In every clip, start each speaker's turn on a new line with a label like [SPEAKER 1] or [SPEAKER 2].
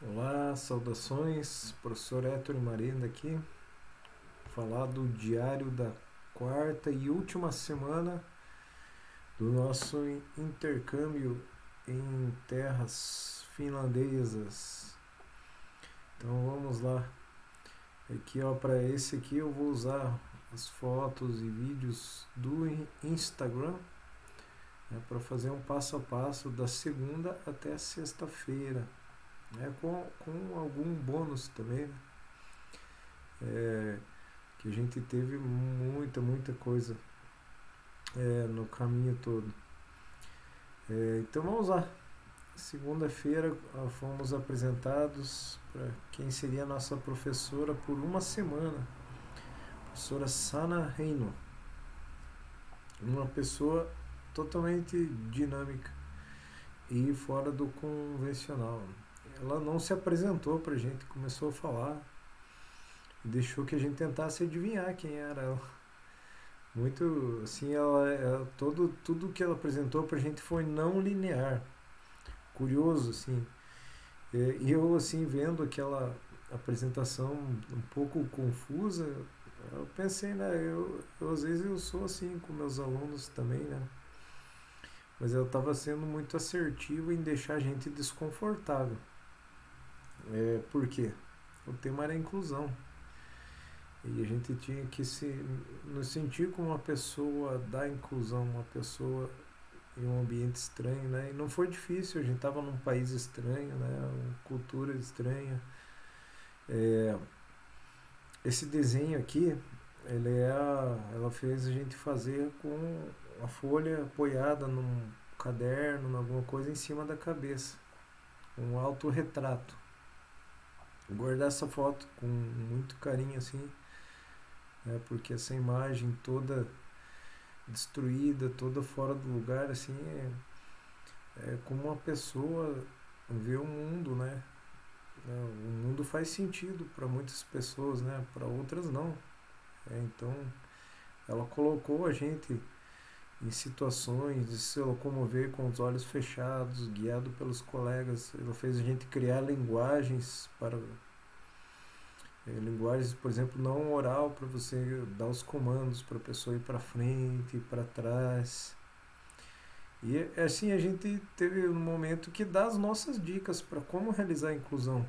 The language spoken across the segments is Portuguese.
[SPEAKER 1] Olá, saudações, professor Héctor Marenda aqui, falar do diário da quarta e última semana do nosso intercâmbio em terras finlandesas. Então vamos lá. Aqui ó, para esse aqui eu vou usar as fotos e vídeos do Instagram, né, para fazer um passo a passo da segunda até a sexta-feira, né, com algum bônus também, né? Que a gente teve muita coisa no caminho todo. Então vamos lá. Segunda-feira fomos apresentados para quem seria a nossa professora por uma semana, a professora Sana Reino, uma pessoa totalmente dinâmica e fora do convencional. Ela não se apresentou para a gente, começou a falar e deixou que a gente tentasse adivinhar quem era ela. Muito assim, tudo que ela apresentou pra gente foi não linear, curioso assim. E eu assim vendo aquela apresentação um pouco confusa, eu pensei, né, eu às vezes eu sou assim com meus alunos também, né? Mas ela estava sendo muito assertiva em deixar a gente desconfortável. Por quê? O tema era inclusão. E a gente tinha que nos sentir como uma pessoa da inclusão, uma pessoa em um ambiente estranho, né? E não foi difícil, a gente estava num país estranho, né? Uma cultura estranha. É, esse desenho aqui, ela fez a gente fazer com a folha apoiada num caderno, em alguma coisa em cima da cabeça. Um autorretrato. Guardar essa foto com muito carinho, assim, né? Porque essa imagem toda destruída, toda fora do lugar, assim, é como uma pessoa vê o mundo, né? O mundo faz sentido para muitas pessoas, né? Para outras não. Então, ela colocou a gente em situações de se locomover com os olhos fechados, guiado pelos colegas. Ela fez a gente criar linguagens para linguagens, por exemplo, não oral para você dar os comandos para a pessoa ir para frente, para trás. E assim a gente teve um momento que dá as nossas dicas para como realizar a inclusão.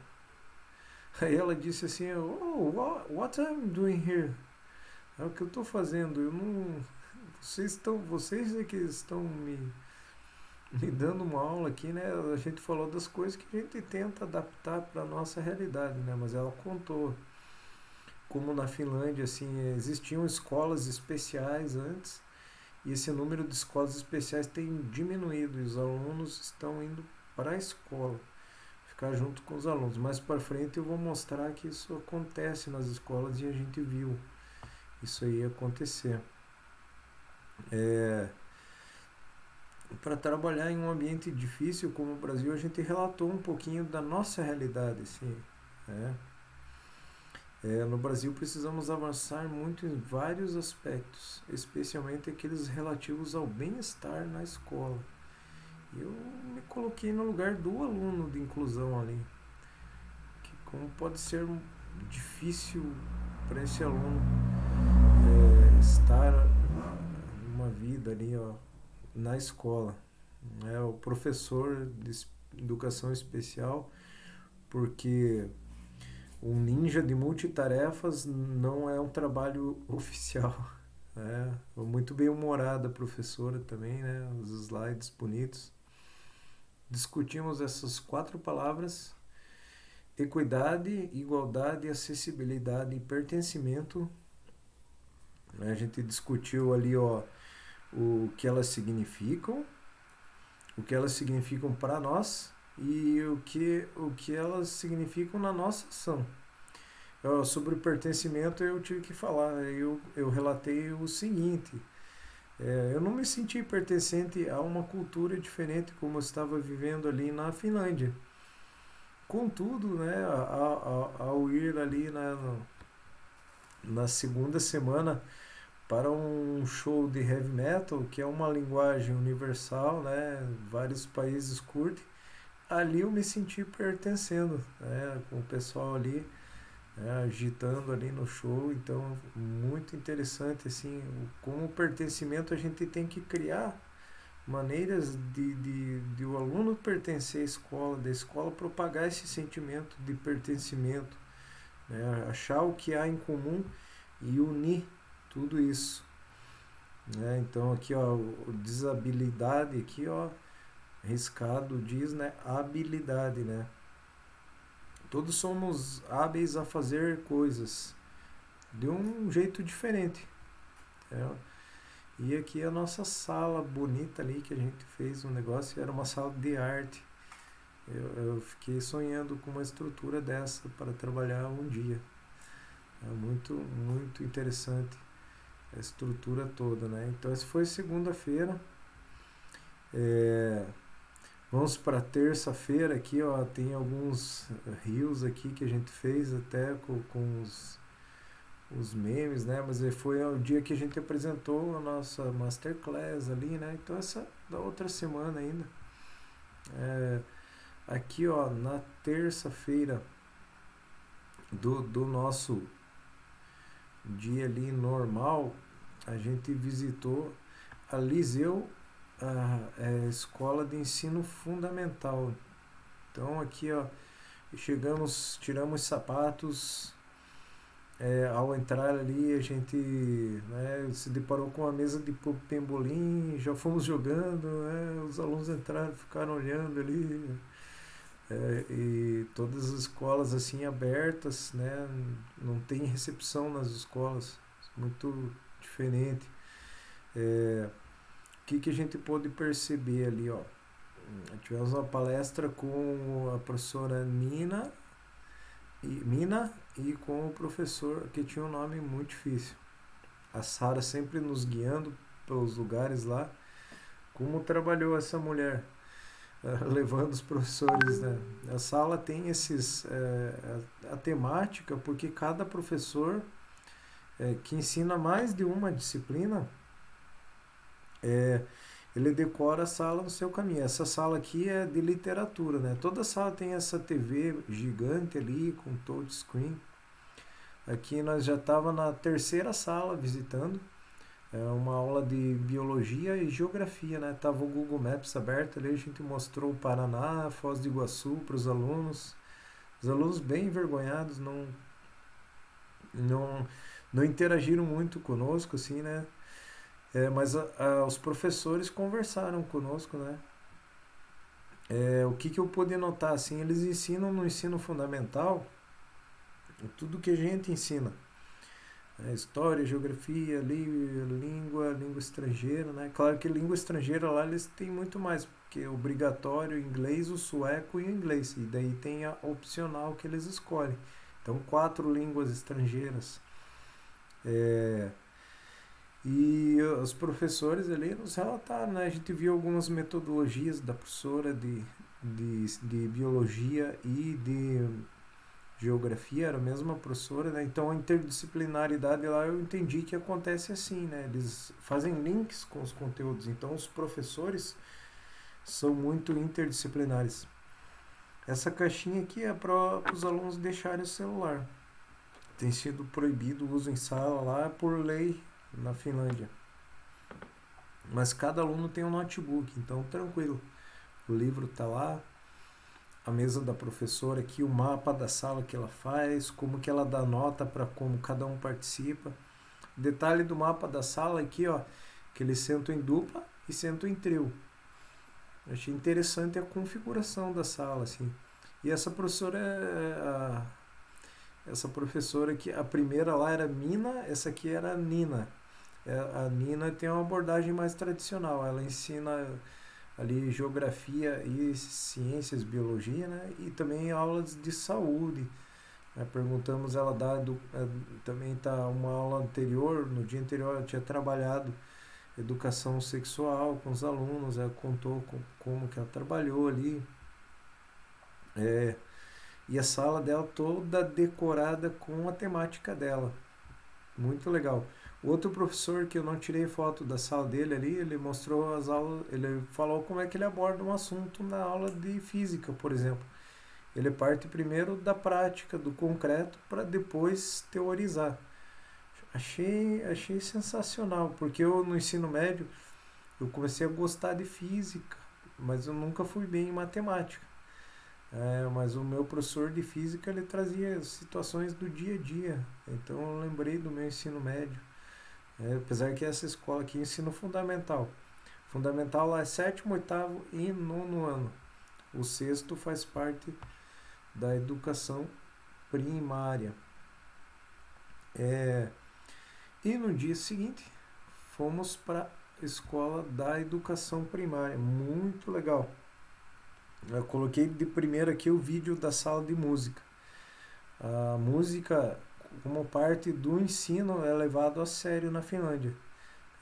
[SPEAKER 1] Aí ela disse assim, what I'm doing here? É o que eu estou fazendo. Eu não, vocês é que estão me dando uma aula aqui, né? A gente falou das coisas que a gente tenta adaptar para a nossa realidade, né? Mas ela contou como na Finlândia assim existiam escolas especiais antes e esse número de escolas especiais tem diminuído e os alunos estão indo para a escola, ficar junto com os alunos. Mais para frente eu vou mostrar que isso acontece nas escolas e a gente viu isso aí acontecer. Para trabalhar em um ambiente difícil como o Brasil, a gente relatou um pouquinho da nossa realidade, assim, né? No Brasil precisamos avançar muito em vários aspectos, especialmente aqueles relativos ao bem-estar na escola. Eu me coloquei no lugar do aluno de inclusão ali, que como pode ser difícil para esse aluno estar uma vida ali ó, na escola. O professor de educação especial, porque um ninja de multitarefas não é um trabalho oficial. Muito bem humorada a professora também, né? Os slides bonitos. Discutimos essas 4 palavras: equidade, igualdade, acessibilidade e pertencimento. A gente discutiu ali ó, o que elas significam para nós e o que elas significam na nossa ação. Sobre o pertencimento eu tive que falar, eu relatei o seguinte: eu não me senti pertencente a uma cultura diferente como eu estava vivendo ali na Finlândia. Contudo, né, ao ir ali na segunda semana para um show de heavy metal, que é uma linguagem universal, né, vários países curtem, ali eu me senti pertencendo, né, com o pessoal ali, né, agitando ali no show. Então, muito interessante, assim, como pertencimento a gente tem que criar maneiras de o aluno pertencer à escola, da escola propagar esse sentimento de pertencimento, né, achar o que há em comum e unir tudo isso, né? Então aqui, ó, desabilidade aqui, ó, riscado diz, né, habilidade, né? Todos somos hábeis a fazer coisas de um jeito diferente, né? E aqui a nossa sala bonita ali que a gente fez um negócio, era uma sala de arte. Eu fiquei sonhando com uma estrutura dessa para trabalhar um dia. É muito, muito interessante a estrutura toda, né? Então, essa foi segunda-feira. É, vamos para terça-feira aqui, ó. Tem alguns rios aqui que a gente fez até com os memes, né? Mas foi o dia que a gente apresentou a nossa masterclass ali, né? Então, essa da outra semana ainda. É, aqui, ó, na terça-feira do nosso dia ali normal, a gente visitou a Liseu, a escola de ensino fundamental. Então aqui, ó, chegamos, tiramos sapatos, ao entrar ali a gente, né, se deparou com uma mesa de pembolim, já fomos jogando, né, os alunos entraram, ficaram olhando ali, e todas as escolas assim abertas, né, não tem recepção nas escolas, muito diferente. O que a gente pôde perceber ali, ó? Tivemos uma palestra com a professora Mina e com o professor que tinha um nome muito difícil. A Sara sempre nos guiando pelos lugares lá. Como trabalhou essa mulher, levando os professores, né? A sala tem a temática, porque cada professor que ensina mais de uma disciplina, ele decora a sala no seu caminho. Essa sala aqui é de literatura, né? Toda sala tem essa TV gigante ali com touchscreen. Aqui nós já estava na terceira sala visitando, uma aula de biologia e geografia, né? Tava o Google Maps aberto ali, a gente mostrou o Paraná, Foz do Iguaçu para os alunos. Os alunos bem envergonhados, não, não interagiram muito conosco, assim, né? Mas os professores conversaram conosco, né? O que eu pude notar, assim, eles ensinam no ensino fundamental tudo que a gente ensina. História, geografia, língua estrangeira, né? Claro que língua estrangeira lá eles têm muito mais, porque é obrigatório o inglês, o sueco e o inglês. E daí tem a opcional que eles escolhem. Então, 4 línguas estrangeiras. E os professores ali nos relataram, né? A gente viu algumas metodologias da professora de biologia e de geografia, era a mesma professora, né? Então a interdisciplinaridade lá eu entendi que acontece assim, né? Eles fazem links com os conteúdos, então os professores são muito interdisciplinares. Essa caixinha aqui é para os alunos deixarem o celular. Tem sido proibido o uso em sala lá por lei na Finlândia. Mas cada aluno tem um notebook, então tranquilo. O livro está lá, a mesa da professora aqui, o mapa da sala que ela faz, como que ela dá nota para como cada um participa. Detalhe do mapa da sala aqui, ó, que eles sentam em dupla e sentam em trio. Achei interessante a configuração da sala, assim. E essa professora essa professora aqui, a primeira lá era Mina, essa aqui era Nina. A Nina tem uma abordagem mais tradicional, ela ensina ali geografia e ciências, biologia, né? E também aulas de saúde. Perguntamos, ela também tá uma aula anterior, no dia anterior ela tinha trabalhado educação sexual com os alunos, ela contou como que ela trabalhou ali. E a sala dela toda decorada com a temática dela. Muito legal. Outro professor que eu não tirei foto da sala dele ali, ele mostrou as aulas, ele falou como é que ele aborda um assunto na aula de física, por exemplo. Ele parte primeiro da prática, do concreto, para depois teorizar. Achei sensacional, porque eu no ensino médio eu comecei a gostar de física, mas eu nunca fui bem em matemática. Mas o meu professor de física ele trazia situações do dia a dia, então eu lembrei do meu ensino médio. Apesar que essa escola aqui ensina fundamental. Fundamental lá é sétimo, oitavo e nono ano. O sexto faz parte da educação primária. E no dia seguinte fomos para a escola da educação primária. Muito legal. Eu coloquei de primeiro aqui o vídeo da sala de música. A música, como parte do ensino, é levado a sério na Finlândia.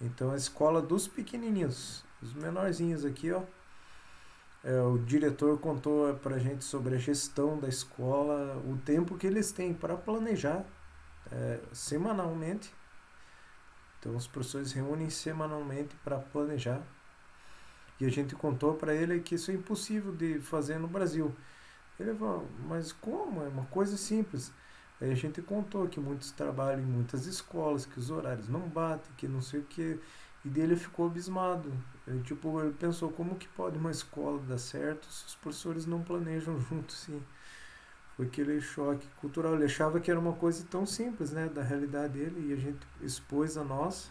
[SPEAKER 1] Então a escola dos pequenininhos, os menorzinhos aqui, ó. O diretor contou pra gente sobre a gestão da escola, o tempo que eles têm para planejar semanalmente. Então os professores reúnem semanalmente para planejar. E a gente contou para ele que isso é impossível de fazer no Brasil. Ele falou, mas como? É uma coisa simples. Aí a gente contou que muitos trabalham em muitas escolas, que os horários não batem, que não sei o que. E dele ficou abismado. Ele pensou, como que pode uma escola dar certo se os professores não planejam juntos, sim? Foi aquele choque cultural. Ele achava que era uma coisa tão simples, né, da realidade dele, e a gente expôs a nossa.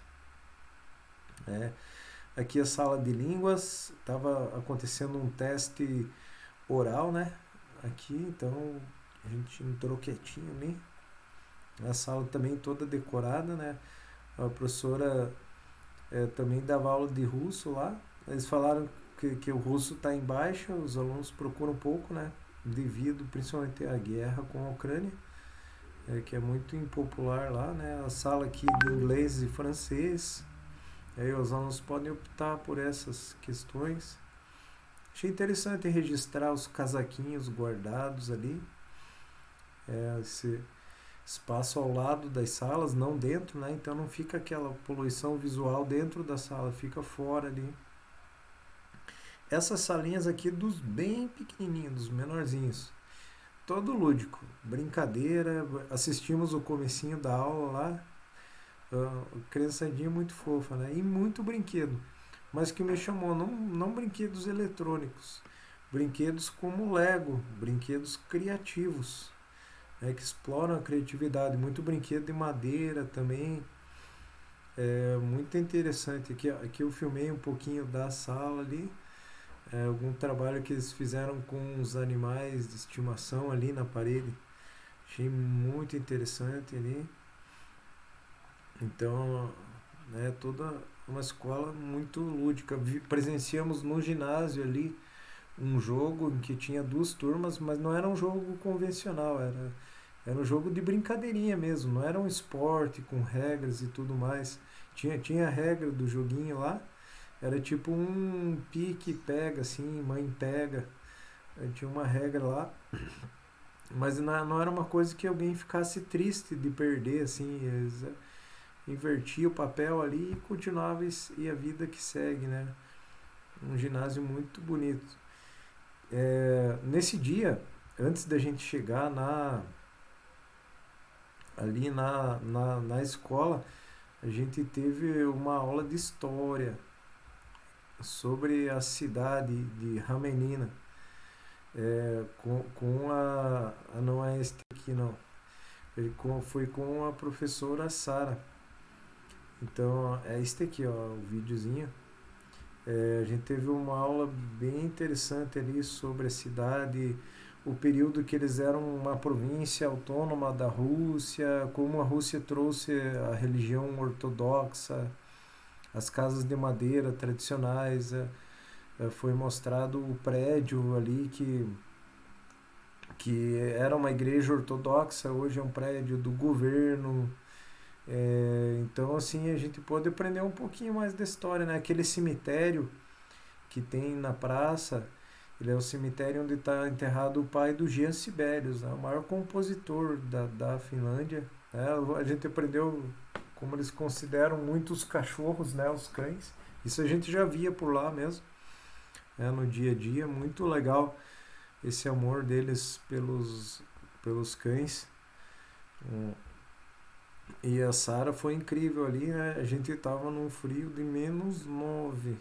[SPEAKER 1] Aqui a sala de línguas, estava acontecendo um teste oral, né? Aqui, então a gente entrou quietinho ali. A sala também toda decorada, né? A professora também dava aula de russo lá. Eles falaram que o russo está em baixa, os alunos procuram um pouco, né? Devido principalmente à guerra com a Ucrânia, que é muito impopular lá, né? A sala aqui de inglês e francês. Aí os alunos podem optar por essas questões. Achei interessante registrar os casaquinhos guardados ali. Esse espaço ao lado das salas, não dentro, né? Então não fica aquela poluição visual dentro da sala, fica fora ali. Essas salinhas aqui dos bem pequenininhos, dos menorzinhos. Todo lúdico, brincadeira, assistimos o comecinho da aula lá. Criançadinha muito fofa, né? E muito brinquedo. Mas que me chamou, não brinquedos eletrônicos, brinquedos como Lego, brinquedos criativos, né, que exploram a criatividade, muito brinquedo de madeira também, muito interessante. Aqui eu filmei um pouquinho da sala ali, algum trabalho que eles fizeram com os animais de estimação ali na parede, achei muito interessante ali. Então, toda uma escola muito lúdica. Presenciamos no ginásio ali um jogo em que tinha duas turmas, mas não era um jogo convencional, era um jogo de brincadeirinha mesmo, não era um esporte com regras e tudo mais. Tinha a regra do joguinho lá, era tipo um pique pega, assim, mãe pega. Tinha uma regra lá, mas não era uma coisa que alguém ficasse triste de perder, assim. Eles invertia o papel ali e continuava e a vida que segue, né? Um ginásio muito bonito. Nesse dia, antes da gente chegar ali na escola, a gente teve uma aula de história sobre a cidade de Ramenina, não é este aqui não, foi com a professora Sara. Então é este aqui, ó, o videozinho. A gente teve uma aula bem interessante ali sobre a cidade, o período que eles eram uma província autônoma da Rússia, como a Rússia trouxe a religião ortodoxa, as casas de madeira tradicionais. Foi mostrado o prédio ali que era uma igreja ortodoxa, hoje é um prédio do governo. Então, assim, a gente pode aprender um pouquinho mais da história, né? Aquele cemitério que tem na praça, ele é o cemitério onde está enterrado o pai do Jean Sibelius, né? O maior compositor da Finlândia. A gente aprendeu como eles consideram muito os cachorros, né, os cães. Isso a gente já via por lá mesmo, né, no dia a dia. Muito legal esse amor deles pelos cães. E a Sara foi incrível ali, né? A gente tava num frio de -9,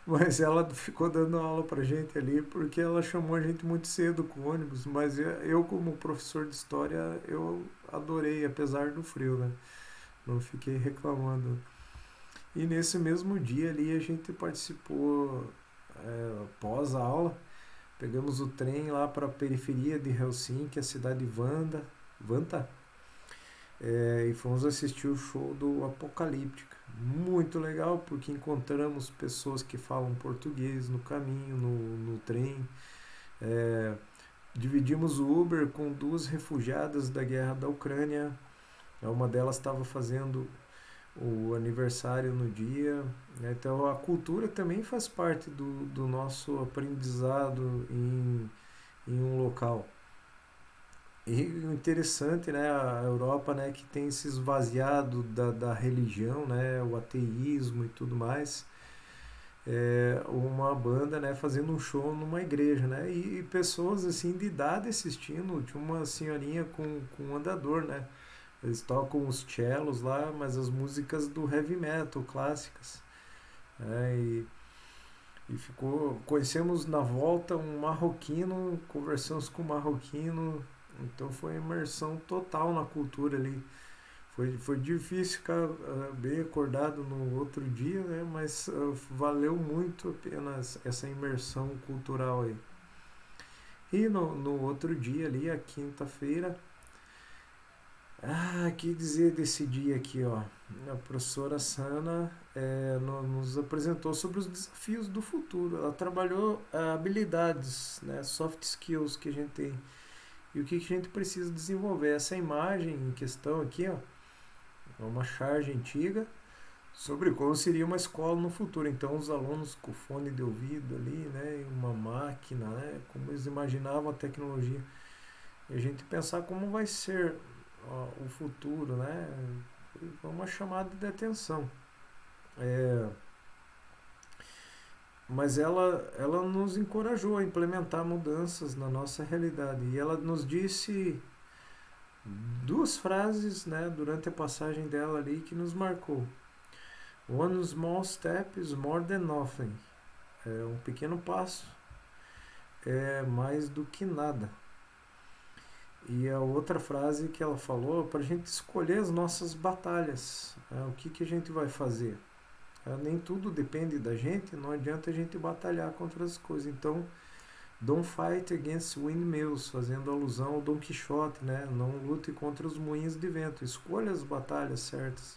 [SPEAKER 1] mas ela ficou dando aula pra gente ali porque ela chamou a gente muito cedo com o ônibus. Mas eu como professor de história, eu adorei, apesar do frio, né? Não fiquei reclamando. E nesse mesmo dia ali a gente participou, pós a aula, pegamos o trem lá para a periferia de Helsinki, a cidade de Vanta, e fomos assistir o show do Apocalíptica. Muito legal, porque encontramos pessoas que falam português no caminho, no trem. É, dividimos o Uber com duas refugiadas da guerra da Ucrânia. Uma delas estava fazendo o aniversário no dia. Então a cultura também faz parte do nosso aprendizado em um local. E o interessante, né, a Europa, né, que tem se esvaziado da religião, né, o ateísmo e tudo mais, uma banda, né, fazendo um show numa igreja, né, e pessoas assim de idade assistindo, tinha uma senhorinha com um andador, né, eles tocam os cellos lá, mas as músicas do heavy metal clássicas, né, conhecemos na volta um marroquino, conversamos com um marroquino. Então foi imersão total na cultura ali. Foi difícil ficar bem acordado no outro dia, né? Mas valeu muito apenas essa imersão cultural aí. E no outro dia ali, a quinta-feira, que dizer desse dia aqui, ó. A professora Sana nos apresentou sobre os desafios do futuro. Ela trabalhou habilidades, né, soft skills que a gente tem. E o que a gente precisa desenvolver? Essa imagem em questão aqui, ó, é uma charge antiga sobre como seria uma escola no futuro. Então, os alunos com fone de ouvido ali, né, uma máquina, né, como eles imaginavam a tecnologia. E a gente pensar como vai ser o futuro, né, é uma chamada de atenção. Mas ela nos encorajou a implementar mudanças na nossa realidade. E ela nos disse duas frases, né, durante a passagem dela ali que nos marcou. One small step is more than nothing. Um pequeno passo é mais do que nada. E a outra frase que ela falou para a gente escolher as nossas batalhas. O que a gente vai fazer? Nem tudo depende da gente, não adianta a gente batalhar contra as coisas. Então, don't fight against windmills, fazendo alusão ao Dom Quixote, né? Não lute contra os moinhos de vento. Escolha as batalhas certas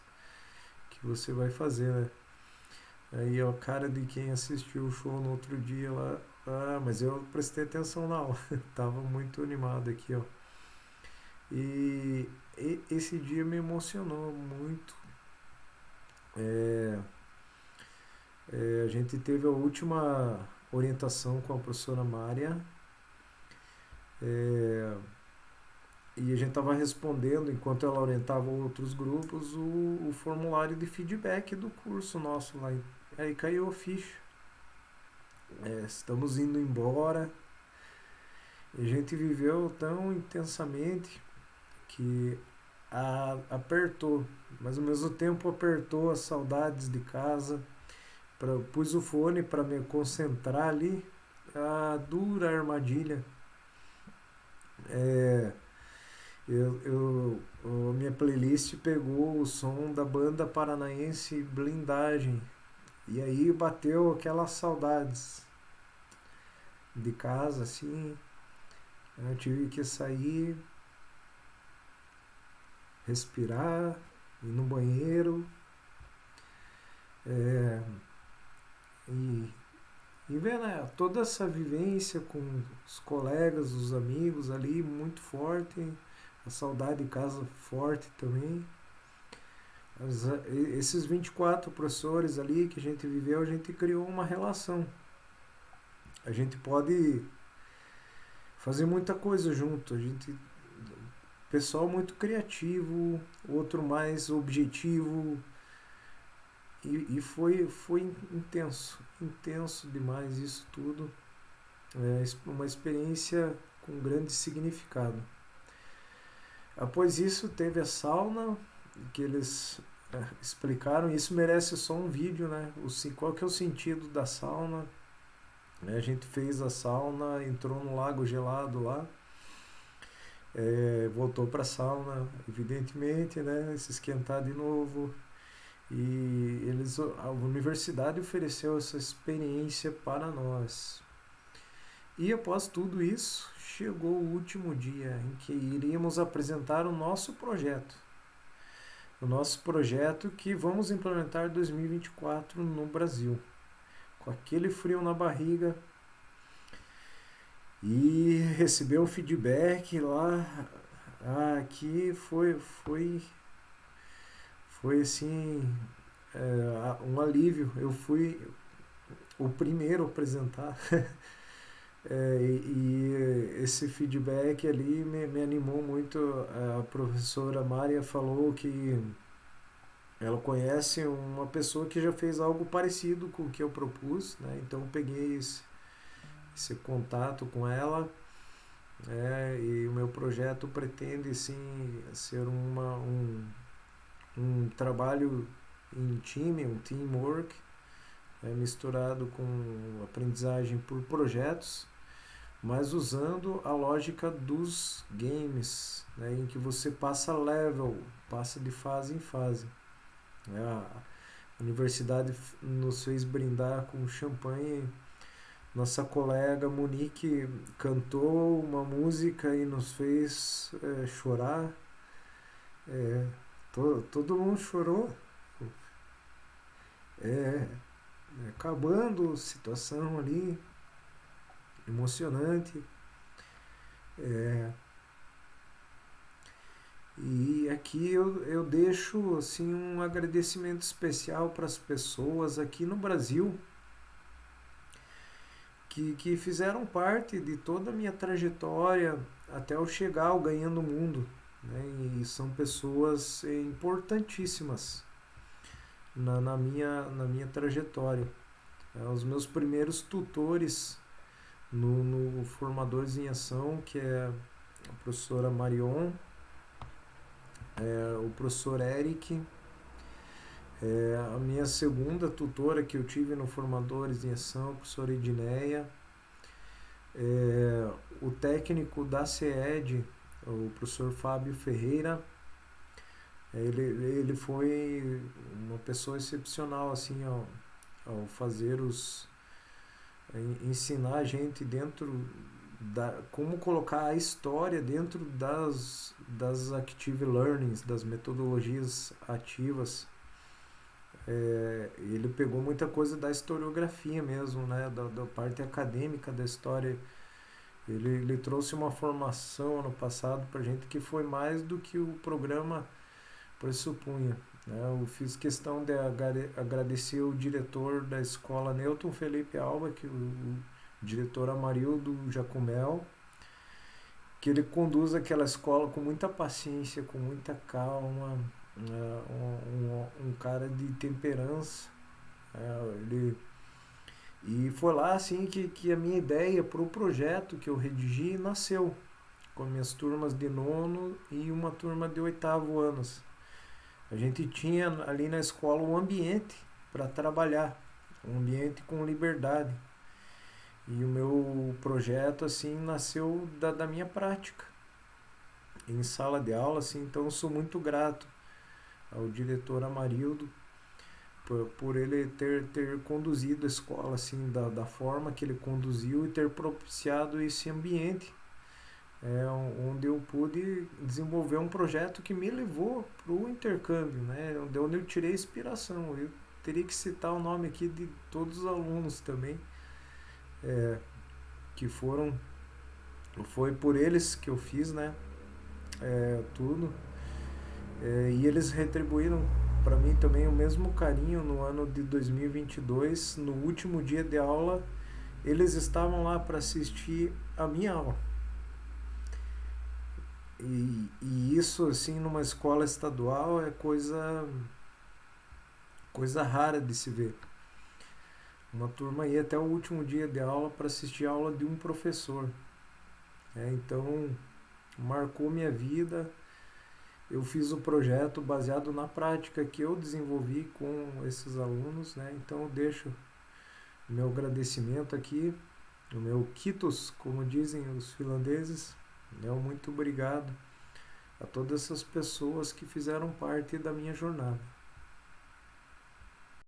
[SPEAKER 1] que você vai fazer, né? Aí a cara de quem assistiu o show no outro dia lá, mas eu prestei atenção na aula, tava muito animado aqui, ó. E esse dia me emocionou muito. A gente teve a última orientação com a professora Mária, e a gente estava respondendo, enquanto ela orientava outros grupos, o formulário de feedback do curso nosso lá. Aí caiu a ficha. Estamos indo embora. E a gente viveu tão intensamente que apertou, mas ao mesmo tempo apertou as saudades de casa. Pus o fone para me concentrar ali. A dura armadilha. Minha playlist pegou o som da banda paranaense Blindagem. E aí bateu aquelas saudades de casa, assim. Eu tive que sair, respirar, ir no banheiro. E ver, né, toda essa vivência com os colegas, os amigos ali, muito forte. A saudade de casa forte também. Esses 24 professores ali que a gente viveu, a gente criou uma relação. A gente pode fazer muita coisa junto. A gente pessoal muito criativo, outro mais objetivo, e foi intenso demais isso tudo. É uma experiência com grande significado. Após isso teve a sauna, que eles explicaram, isso merece só um vídeo, né? Qual que é o sentido da sauna? A gente fez a sauna, entrou no lago gelado lá, voltou para a sauna, evidentemente, né? Se esquentar de novo. E a universidade ofereceu essa experiência para nós. E após tudo isso, chegou o último dia em que iríamos apresentar o nosso projeto. O nosso projeto que vamos implementar em 2024 no Brasil. Com aquele frio na barriga. E receber um feedback lá. Aqui foi assim, um alívio. Eu fui o primeiro a apresentar. E esse feedback ali me animou muito. A professora Mária falou que ela conhece uma pessoa que já fez algo parecido com o que eu propus, né? Então eu peguei esse contato com ela, e o meu projeto pretende sim ser um trabalho em time, um teamwork, misturado com aprendizagem por projetos, mas usando a lógica dos games, né, em que você passa level, passa de fase em fase. A universidade nos fez brindar com champanhe. Nossa colega Monique cantou uma música e nos fez chorar. Todo mundo chorou. Acabando a situação ali, emocionante. E aqui eu deixo assim um agradecimento especial para as pessoas aqui no Brasil que fizeram parte de toda a minha trajetória até eu chegar ao Ganhando o Mundo, né? E são pessoas importantíssimas na minha trajetória. Os meus primeiros tutores no Formadores em Ação, que é a professora Marion, o professor Eric, a minha segunda tutora que eu tive no Formadores em Ação, a professora Edneia, o técnico da CED, o professor Fábio Ferreira. Ele foi uma pessoa excepcional assim, ao fazer ensinar a gente dentro como colocar a história dentro das active learnings, das metodologias ativas. Ele pegou muita coisa da historiografia mesmo, né, da parte acadêmica da história. Ele trouxe uma formação ano passado pra gente que foi mais do que o programa pressupunha, né? Eu fiz questão de agradecer o diretor da escola, Newton Felipe Alba, que o diretor Amarildo Jacumel, que ele conduz aquela escola com muita paciência, com muita calma, um cara de temperança. E foi lá assim que a minha ideia para o projeto que eu redigi nasceu, com minhas turmas de nono e uma turma de oitavo anos. A gente tinha ali na escola um ambiente para trabalhar, um ambiente com liberdade. E o meu projeto assim nasceu da minha prática em sala de aula, assim. Então eu sou muito grato ao diretor Amarildo por ele ter conduzido a escola assim da forma que ele conduziu e ter propiciado esse ambiente, onde eu pude desenvolver um projeto que me levou para o intercâmbio, né? Onde eu tirei inspiração. Eu teria que citar o nome aqui de todos os alunos também, que foi por eles que eu fiz, né? Tudo. E eles retribuíram para mim também o mesmo carinho no ano de 2022. No último dia de aula, eles estavam lá para assistir a minha aula. E isso, assim, numa escola estadual é coisa rara de se ver. Uma turma ia até o último dia de aula para assistir a aula de um professor. Então, marcou minha vida. Eu fiz o projeto baseado na prática que eu desenvolvi com esses alunos, né? Então, eu deixo o meu agradecimento aqui, o meu kitos, como dizem os finlandeses. Muito obrigado a todas essas pessoas que fizeram parte da minha jornada.